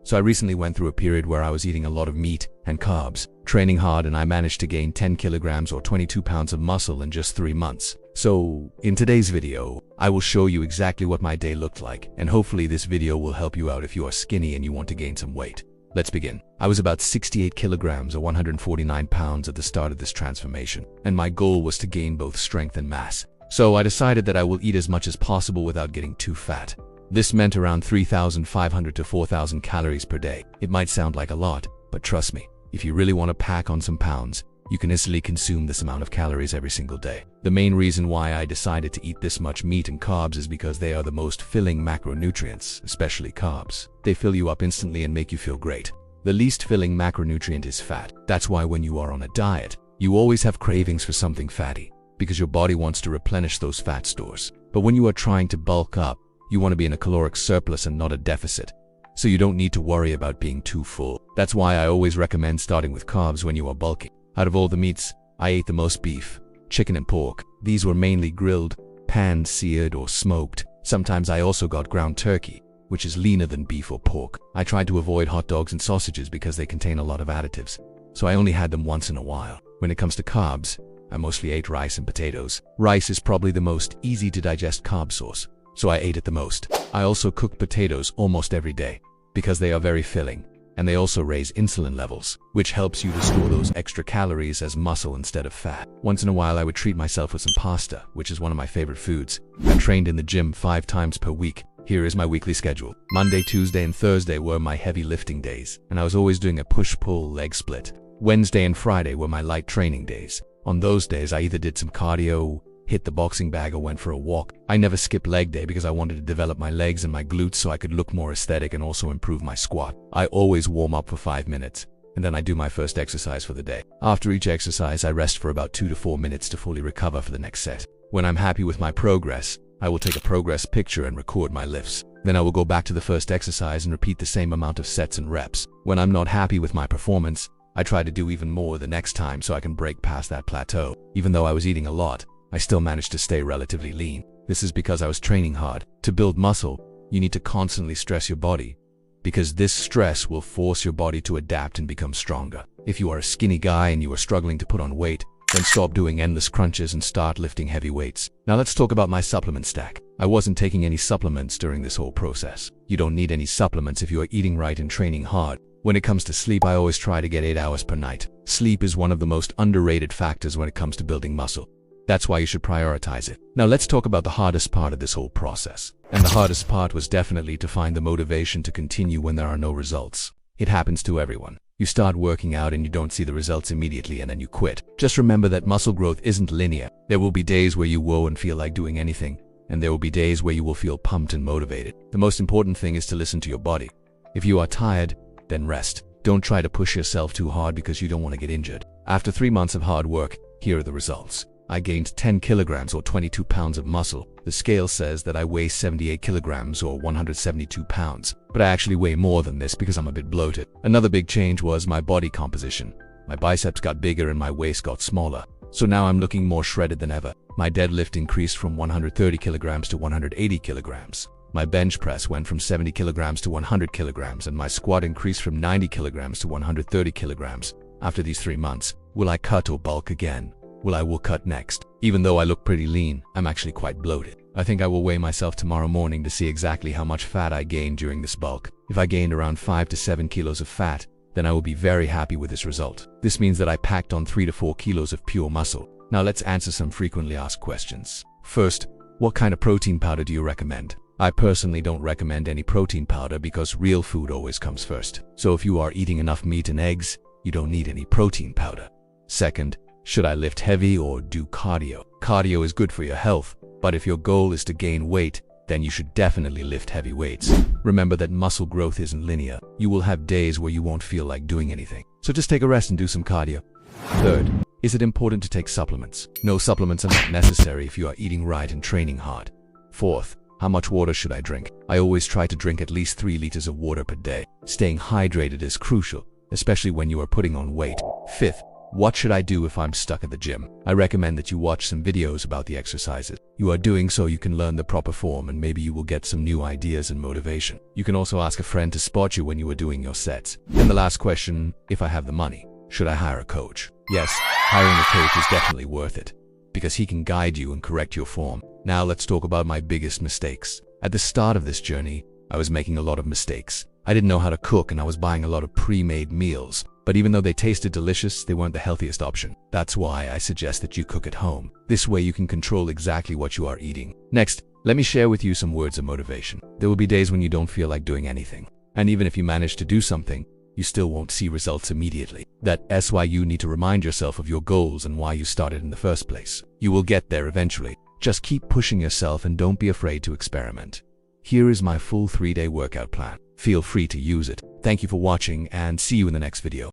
So I recently went through a period where I was eating a lot of meat and carbs, training hard, and I managed to gain 10 kilograms or 22 pounds of muscle in just 3 months. So in today's video, I will show you exactly what my day looked like, and hopefully this video will help you out if you are skinny and you want to gain some weight. Let's begin. I was about 68 kilograms or 149 pounds at the start of this transformation, and my goal was to gain both strength and mass. So I decided that I will eat as much as possible without getting too fat. This meant around 3,500 to 4,000 calories per day. It might sound like a lot, but trust me, if you really want to pack on some pounds, you can easily consume this amount of calories every single day. The main reason why I decided to eat this much meat and carbs is because they are the most filling macronutrients, especially carbs. They fill you up instantly and make you feel great. The least filling macronutrient is fat. That's why when you are on a diet, you always have cravings for something fatty, because your body wants to replenish those fat stores. But when you are trying to bulk up, you want to be in a caloric surplus and not a deficit. So you don't need to worry about being too full. That's why I always recommend starting with carbs when you are bulking. Out of all the meats, I ate the most beef, chicken and pork. These were mainly grilled, panned, seared or smoked. Sometimes I also got ground turkey, which is leaner than beef or pork. I tried to avoid hot dogs and sausages because they contain a lot of additives, so I only had them once in a while. When it comes to carbs, I mostly ate rice and potatoes. Rice is probably the most easy to digest carb source, so I ate it the most. I also cooked potatoes almost every day because they are very filling, and they also raise insulin levels, which helps you to store those extra calories as muscle instead of fat. Once in a while, I would treat myself with some pasta, which is one of my favorite foods. I trained in the gym 5 times per week. Here is my weekly schedule. Monday, Tuesday, and Thursday were my heavy lifting days, and I was always doing a push-pull leg split. Wednesday and Friday were my light training days. On those days, I either did some cardio, hit the boxing bag, or went for a walk. I never skipped leg day because I wanted to develop my legs and my glutes so I could look more aesthetic and also improve my squat. I always warm up for 5 minutes, and then I do my first exercise for the day. After each exercise, I rest for about 2 to 4 minutes to fully recover for the next set. When I'm happy with my progress, I will take a progress picture and record my lifts. Then I will go back to the first exercise and repeat the same amount of sets and reps. When I'm not happy with my performance, I try to do even more the next time so I can break past that plateau. Even though I was eating a lot, I still managed to stay relatively lean. This is because I was training hard. To build muscle, you need to constantly stress your body, because this stress will force your body to adapt and become stronger. If you are a skinny guy and you are struggling to put on weight, then stop doing endless crunches and start lifting heavy weights. Now let's talk about my supplement stack. I wasn't taking any supplements during this whole process. You don't need any supplements if you are eating right and training hard. When it comes to sleep, I always try to get 8 hours per night. Sleep is one of the most underrated factors when it comes to building muscle. That's why you should prioritize it. Now let's talk about the hardest part of this whole process. And the hardest part was definitely to find the motivation to continue when there are no results. It happens to everyone. You start working out and you don't see the results immediately and then you quit. Just remember that muscle growth isn't linear. There will be days where you won't feel like doing anything, and there will be days where you will feel pumped and motivated. The most important thing is to listen to your body. If you are tired, then rest. Don't try to push yourself too hard because you don't want to get injured. After 3 months of hard work, here are the results. I gained 10 kilograms or 22 pounds of muscle. The scale says that I weigh 78 kilograms or 172 pounds, but I actually weigh more than this because I'm a bit bloated. Another big change was my body composition. My biceps got bigger and my waist got smaller, so now I'm looking more shredded than ever. My deadlift increased from 130 kilograms to 180 kilograms. My bench press went from 70 kilograms to 100 kilograms, and my squat increased from 90 kilograms to 130 kilograms. After these 3 months, will I cut or bulk again? Well, I will cut next. Even though I look pretty lean, I'm actually quite bloated. I think I will weigh myself tomorrow morning to see exactly how much fat I gained during this bulk. If I gained around 5 to 7 kilos of fat, then I will be very happy with this result. This means that I packed on 3 to 4 kilos of pure muscle. Now let's answer some frequently asked questions. First, what kind of protein powder do you recommend? I personally don't recommend any protein powder because real food always comes first. So if you are eating enough meat and eggs, you don't need any protein powder. Second, should I lift heavy or do cardio? Cardio is good for your health, but if your goal is to gain weight, then you should definitely lift heavy weights. Remember that muscle growth isn't linear. You will have days where you won't feel like doing anything. So just take a rest and do some cardio. Third, is it important to take supplements? No, supplements are not necessary if you are eating right and training hard. Fourth, how much water should I drink? I always try to drink at least 3 liters of water per day. Staying hydrated is crucial, especially when you are putting on weight. Fifth, What should I do if I'm stuck at the gym? I recommend that you watch some videos about the exercises you are doing so you can learn the proper form, and maybe you will get some new ideas and motivation. You can also ask a friend to spot you when you are doing your sets. And the last question, if I have the money, should I hire a coach? Yes, hiring a coach is definitely worth it, because he can guide you and correct your form. Now let's talk about my biggest mistakes. At the start of this journey, I was making a lot of mistakes. I didn't know how to cook and I was buying a lot of pre-made meals. But even though they tasted delicious, they weren't the healthiest option. That's why I suggest that you cook at home. This way you can control exactly what you are eating. Next, let me share with you some words of motivation. There will be days when you don't feel like doing anything. And even if you manage to do something, you still won't see results immediately. That's why you need to remind yourself of your goals and why you started in the first place. You will get there eventually. Just keep pushing yourself and don't be afraid to experiment. Here is my full 3-day workout plan. Feel free to use it. Thank you for watching and see you in the next video.